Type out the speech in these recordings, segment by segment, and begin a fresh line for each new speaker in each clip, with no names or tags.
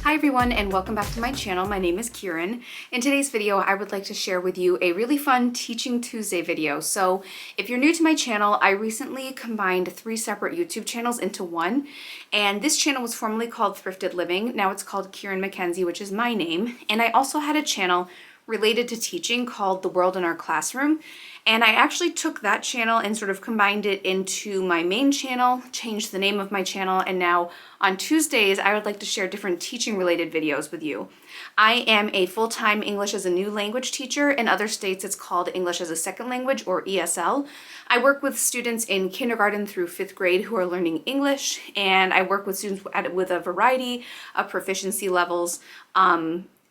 Hi everyone and welcome back to my channel. My name is Kieran. In today's video, I would like to share with you a really fun Teaching Tuesday video. So if you're new to my channel, I recently combined 3 separate YouTube channels into one. And this channel was formerly called Thrifted Living. Now it's called Kieran Mackenzie, which is my name. And I also had a channel related to teaching called The World in Our Classroom. And I actually took that channel and sort of combined it into my main channel, changed the name of my channel, and now on Tuesdays, I would like to share different teaching related videos with you. I am a full-time English as a new language teacher. In other states, it's called English as a second language, or ESL. I work with students in kindergarten through 5th grade who are learning English, and I work with students with a variety of proficiency levels.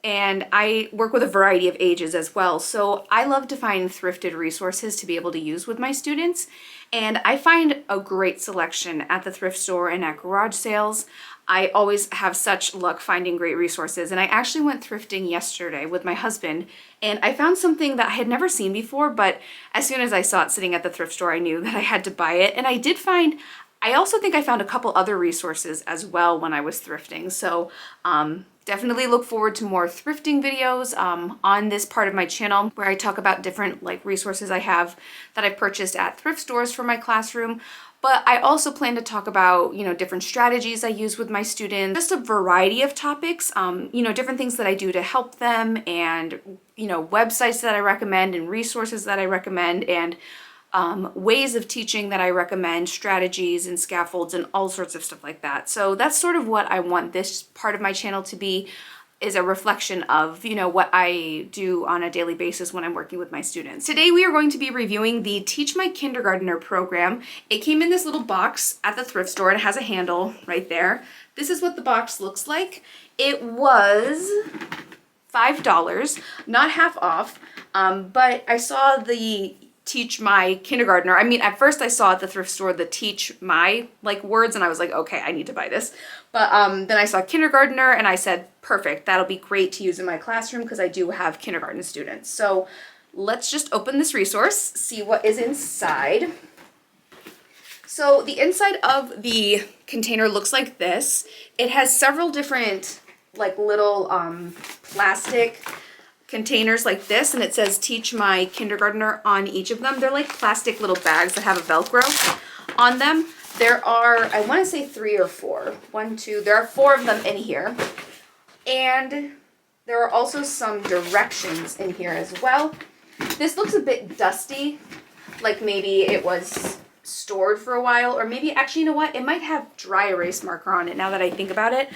And I work with a variety of ages as well. So I love to find thrifted resources to be able to use with my students. And I find a great selection at the thrift store and at garage sales. I always have such luck finding great resources. And I actually went thrifting yesterday with my husband, and I found something that I had never seen before, but as soon as I saw it sitting at the thrift store, I knew that I had to buy it. And I also think I found a couple other resources as well when I was thrifting. So definitely look forward to more thrifting videos on this part of my channel, where I talk about different resources I have that I purchased at thrift stores for my classroom. But I also plan to talk about, different strategies I use with my students, just a variety of topics, different things that I do to help them, and, websites that I recommend and resources that I recommend, and ways of teaching that I recommend, strategies and scaffolds and all sorts of stuff like that. So that's sort of what I want this part of my channel to be, is a reflection of, what I do on a daily basis when I'm working with my students. Today we are going to be reviewing the Teach My Kindergartner program. It came in this little box at the thrift store. It has a handle right there. This is what the box looks like. It was $5, not half off, but I saw the Teach My Kindergartner. At first I saw at the thrift store the Teach My words, and I was like, okay, I need to buy this. But then I saw kindergartner, and I said, perfect, that'll be great to use in my classroom because I do have kindergarten students. So let's just open this resource, see what is inside. So the inside of the container looks like this. It has several different little plastic containers like this, and it says Teach My Kindergartner on each of them. They're like plastic little bags that have a Velcro on them. There are, I want to say 3 or 4. 1, 2, there are 4 of them in here. And there are also some directions in here as well. This looks a bit dusty, like maybe it was stored for a while, or maybe actually, you know what, it might have dry erase marker on it now that I think about it,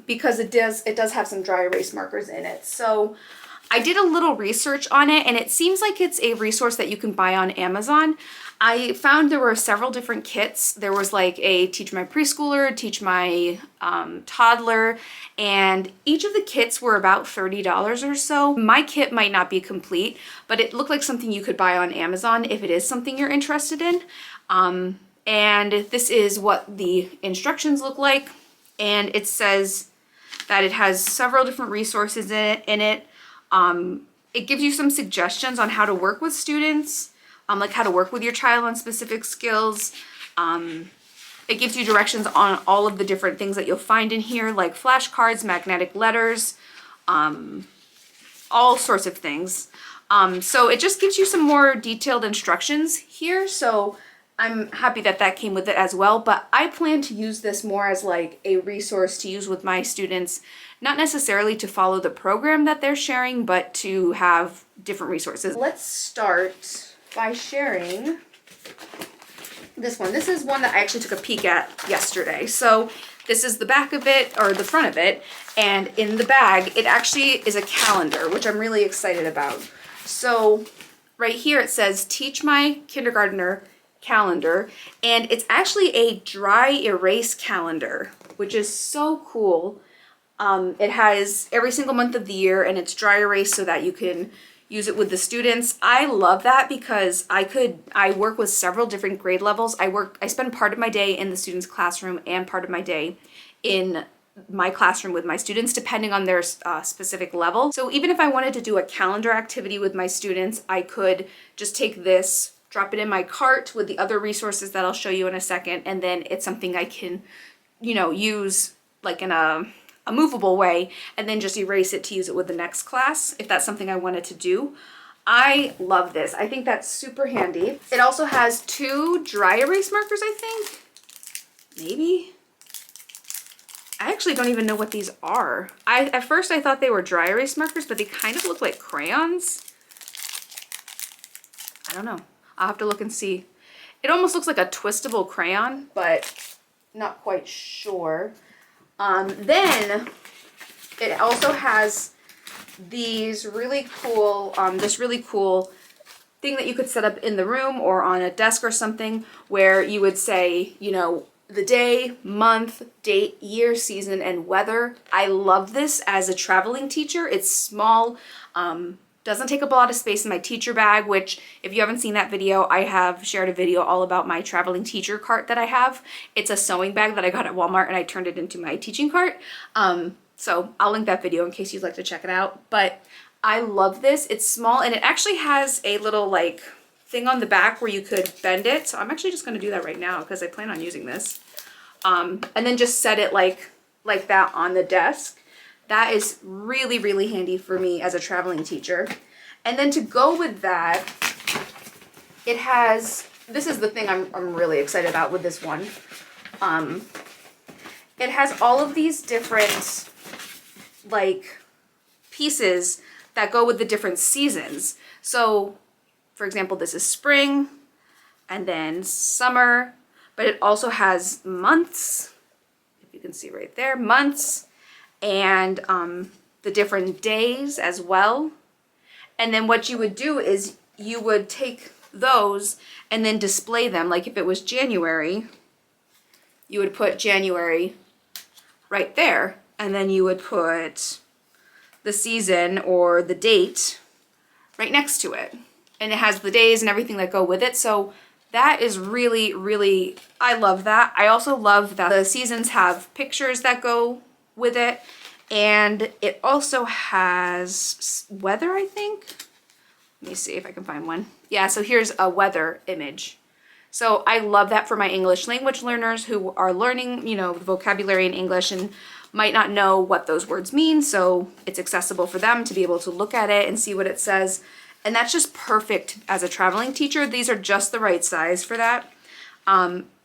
because it does have some dry erase markers in it. So I did a little research on it, and it seems like it's a resource that you can buy on Amazon. I found there were several different kits. There was a Teach My Preschooler, Teach My Toddler, and each of the kits were about $30 or so. My kit might not be complete, but it looked like something you could buy on Amazon if it is something you're interested in. And this is what the instructions look like. And it says that it has several different resources in it. It gives you some suggestions on how to work with students, like how to work with your child on specific skills. It gives you directions on all of the different things that you'll find in here, like flashcards, magnetic letters, all sorts of things. So it just gives you some more detailed instructions here. So I'm happy that that came with it as well, but I plan to use this more as a resource to use with my students, not necessarily to follow the program that they're sharing, but to have different resources. Let's start by sharing this one. This is one that I actually took a peek at yesterday. So this is the back of it, or the front of it, and in the bag, it actually is a calendar, which I'm really excited about. So right here it says Teach My Kindergartner calendar, and it's actually a dry erase calendar, which is so cool. It has every single month of the year, and it's dry erase so that you can use it with the students. I love that because I work with several different grade levels. I spend part of my day in the student's classroom and part of my day in my classroom with my students, depending on their specific level. So even if I wanted to do a calendar activity with my students, I could just take this, drop it in my cart with the other resources that I'll show you in a second, and then it's something I can, use in a a movable way and then just erase it to use it with the next class if that's something I wanted to do. I love this. I think that's super handy. It also has 2 dry erase markers, I think. Maybe. I actually don't even know what these are. At first I thought they were dry erase markers, but they kind of look like crayons. I don't know. I'll have to look and see. It almost looks like a twistable crayon, but not quite sure. Then it also has these really cool, this really cool thing that you could set up in the room or on a desk or something, where you would say, you know, the day, month, date, year, season, and weather. I love this as a traveling teacher. It's small, doesn't take up a lot of space in my teacher bag, which if you haven't seen that video, I have shared a video all about my traveling teacher cart that I have. It's a sewing bag that I got at Walmart and I turned it into my teaching cart. So I'll link that video in case you'd like to check it out. But I love this. It's small and it actually has a little like thing on the back where you could bend it. So I'm actually just gonna do that right now because I plan on using this. And then just set it like that on the desk. That is really, really handy for me as a traveling teacher. And then to go with that, it has, this is the thing I'm really excited about with this one. It has all of these different like pieces that go with the different seasons. So for example, this is spring and then summer, but it also has months, if you can see right there, months, and the different days as well. And then what you would do is you would take those and then display them. Like if it was January, you would put January right there, and then you would put the season or the date right next to it. And it has the days and everything that go with it. So that is really, really, I love that. I also love that the seasons have pictures that go with it, and it also has weather, I think. Let me see if I can find one. Yeah, so here's a weather image. So I love that for my English language learners who are learning, you know, vocabulary in English and might not know what those words mean. So it's accessible for them to be able to look at it and see what it says. And that's just perfect as a traveling teacher. These are just the right size for that.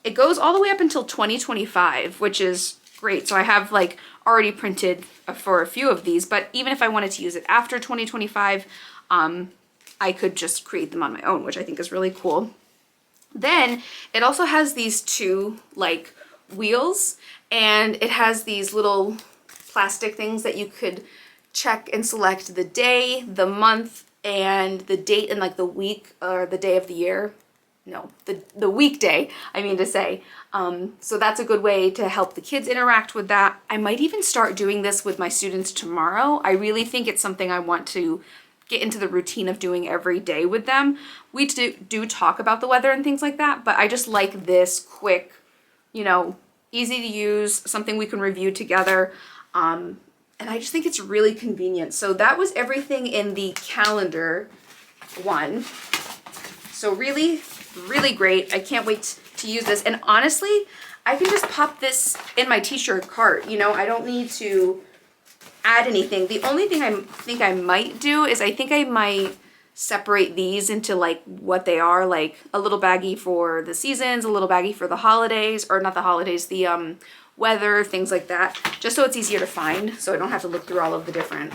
It goes all the way up until 2025, which is great. So I have like already printed for a few of these, but even if I wanted to use it after 2025, I could just create them on my own, which I think is really cool. Then it also has these 2 like wheels, and it has these little plastic things that you could check and select the day, the month, and the date and like the week or the day of the year. No, the weekday, I mean to say. So that's a good way to help the kids interact with that. I might even start doing this with my students tomorrow. I really think it's something I want to get into the routine of doing every day with them. We do talk about the weather and things like that, but I just like this quick, you know, easy to use, something we can review together. And I just think it's really convenient. So that was everything in the calendar one. So really, really great. I can't wait to use this. And honestly, I can just pop this in my t-shirt cart. You know, I don't need to add anything. The only thing I think I might do is I think I might separate these into like what they are, like a little baggie for the seasons, a little baggie for the holidays, or not the holidays, the weather, things like that, just so it's easier to find, so I don't have to look through all of the different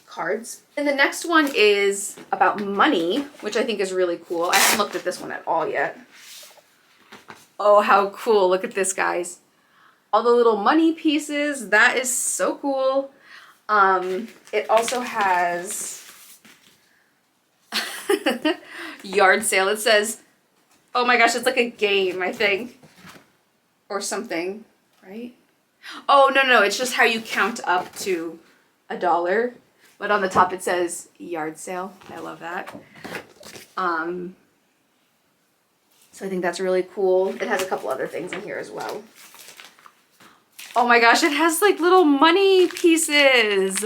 cards. And the next one is about money, which I think is really cool. I haven't looked at this one at all yet. Oh, how cool. Look at this, guys. All the little money pieces. That is so cool. It also has yard sale. It says, oh my gosh, it's like a game, I think, or something, right? Oh, no, it's just how you count up to $1. But on the top it says yard sale. I love that. So I think that's really cool. It has a couple other things in here as well. Oh my gosh, it has like little money pieces.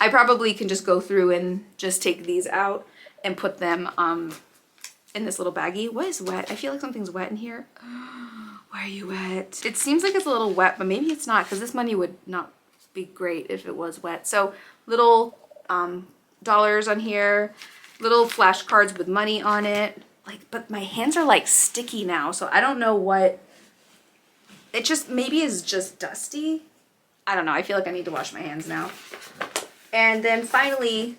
I probably can just go through and just take these out and put them in this little baggie. What is wet? I feel like something's wet in here. Why are you wet? It seems like it's a little wet, but maybe it's not, because this money would not be great if it was wet. So little dollars on here, little flashcards with money on it. Like, but my hands are like sticky now, so I don't know what, it just maybe is just dusty. I don't know. I feel like I need to wash my hands now. And then finally,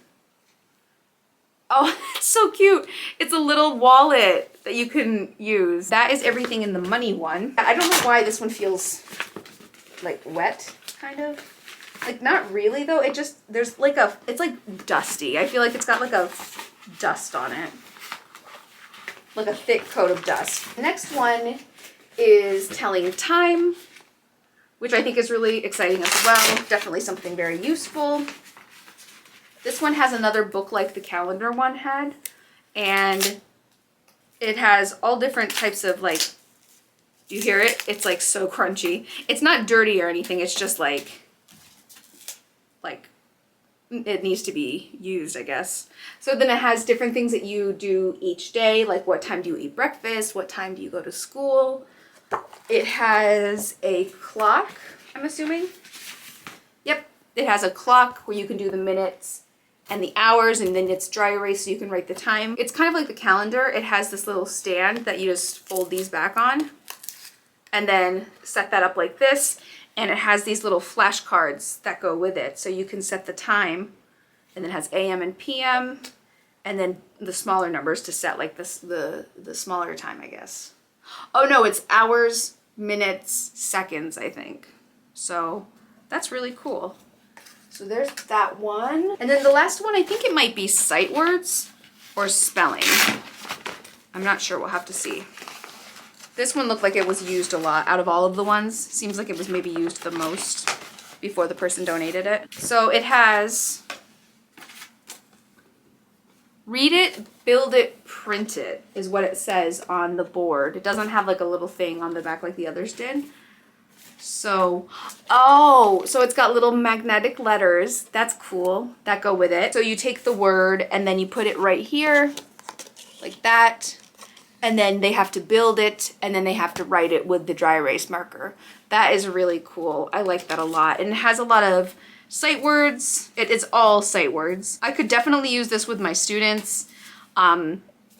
oh, it's so cute. It's a little wallet that you can use. That is everything in the money one. I don't know why this one feels like wet, kind of. Like, not really though. It just, there's like a, it's like dusty. I feel like it's got like a dust on it. Like a thick coat of dust. The next one is telling time, which I think is really exciting as well. Definitely something very useful. This one has another book like the calendar one had, and it has all different types of, like, do you hear it? It's like so crunchy. It's not dirty or anything, it's just like it needs to be used, I guess. So then it has different things that you do each day, like what time do you eat breakfast, what time do you go to school. It has a clock, I'm assuming. Yep, it has a clock where you can do the minutes and the hours, and then it's dry erase so you can write the time. It's kind of like the calendar. It has this little stand that you just fold these back on and then set that up like this. And it has these little flashcards that go with it. So you can set the time, and then it has AM and PM, and then the smaller numbers to set like this, the smaller time, I guess. Oh no, it's hours, minutes, seconds, I think. So that's really cool. So there's that one. And then the last one, I think it might be sight words or spelling. I'm not sure, we'll have to see. This one looked like it was used a lot out of all of the ones. Seems like it was maybe used the most before the person donated it. So it has read it, build it, print it is what it says on the board. It doesn't have like a little thing on the back like the others did. So, oh, so it's got little magnetic letters. That's cool. That go with it. So you take the word and then you put it right here like that. And then they have to build it, and then they have to write it with the dry erase marker. That is really cool. I like that a lot. And it has a lot of sight words. It is all sight words. I could definitely use this with my students.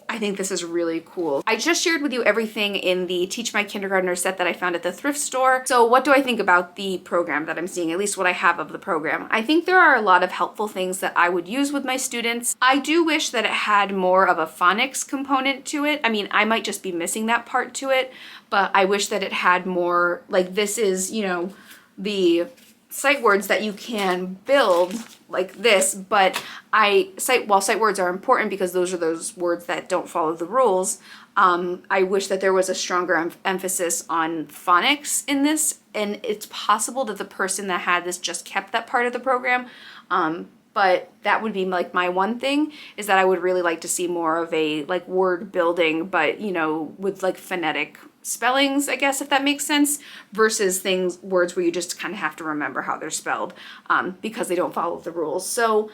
I think this is really cool. I just shared with you everything in the Teach My Kindergartner set that I found at the thrift store. So what do I think about the program that I'm seeing, at least what I have of the program? I think there are a lot of helpful things that I would use with my students. I do wish that it had more of a phonics component to it. I mean, I might just be missing that part to it, but I wish that it had more, like this is, you know, the sight words that you can build like this, but while sight words are important because those are those words that don't follow the rules, I wish that there was a stronger emphasis on phonics in this, and it's possible that the person that had this just kept that part of the program, but that would be like my one thing, is that I would really like to see more of a like word building, but you know, with like phonetic spellings, I guess, if that makes sense, versus words where you just kind of have to remember how they're spelled because they don't follow the rules. So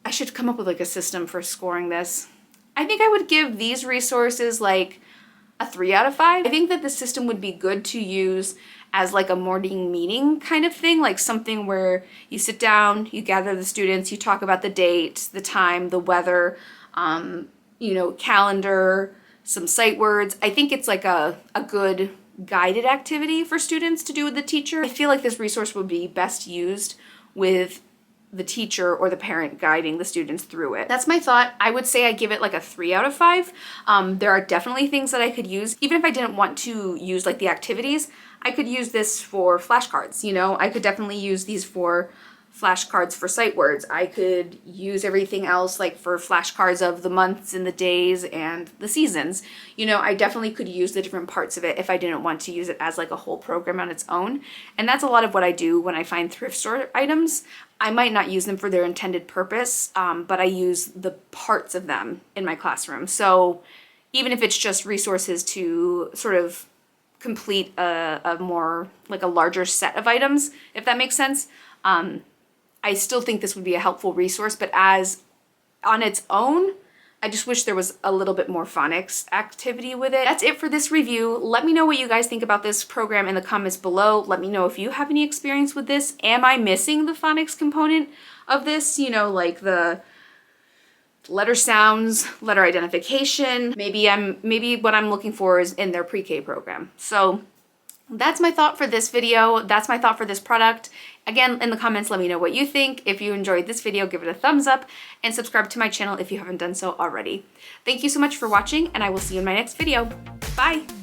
I should come up with like a system for scoring this. I think I would give these resources like a 3 out of 5. I think that the system would be good to use as like a morning meeting kind of thing, like something where you sit down, you gather the students, you talk about the date, the time, the weather, you know, calendar, some sight words. I think it's like a good guided activity for students to do with the teacher. I feel like this resource would be best used with the teacher or the parent guiding the students through it. That's my thought. I would say I give it like a 3 out of 5. There are definitely things that I could use. Even if I didn't want to use like the activities, I could use this for flashcards, you know? I could definitely use these for flashcards for sight words. I could use everything else like for flashcards of the months and the days and the seasons. You know, I definitely could use the different parts of it if I didn't want to use it as like a whole program on its own. And that's a lot of what I do when I find thrift store items. I might not use them for their intended purpose, but I use the parts of them in my classroom. So even if it's just resources to sort of complete a more like a larger set of items, if that makes sense, I still think this would be a helpful resource, but as on its own, I just wish there was a little bit more phonics activity with it. That's it for this review. Let me know what you guys think about this program in the comments below. Let me know if you have any experience with this. Am I missing the phonics component of this? You know, like the letter sounds, letter identification. Maybe what I'm looking for is in their pre-K program. So that's my thought for this video. That's my thought for this product. Again, in the comments, let me know what you think. If you enjoyed this video, give it a thumbs up and subscribe to my channel if you haven't done so already. Thank you so much for watching, and I will see you in my next video. Bye.